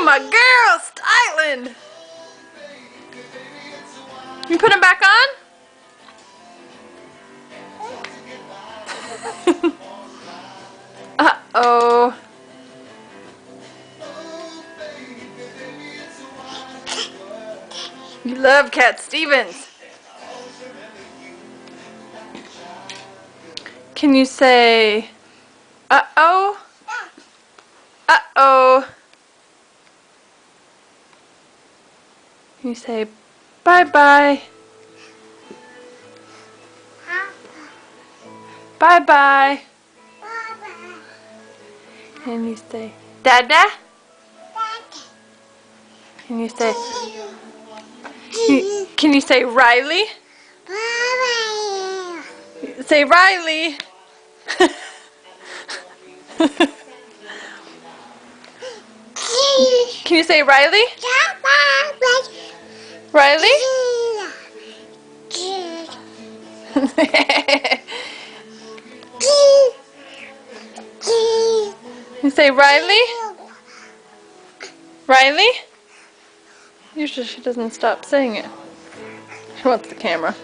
my girl, styling. You put them back on? Uh-oh. You love Cat Stevens. Can you say, uh-oh? Uh-oh. Can you say, bye-bye? Bye-bye. Can you say, Dada? Can you say, can you say Riley? Say Riley. Can you say Riley? Riley? You say Riley? Riley? Usually she doesn't stop saying it. She wants the camera.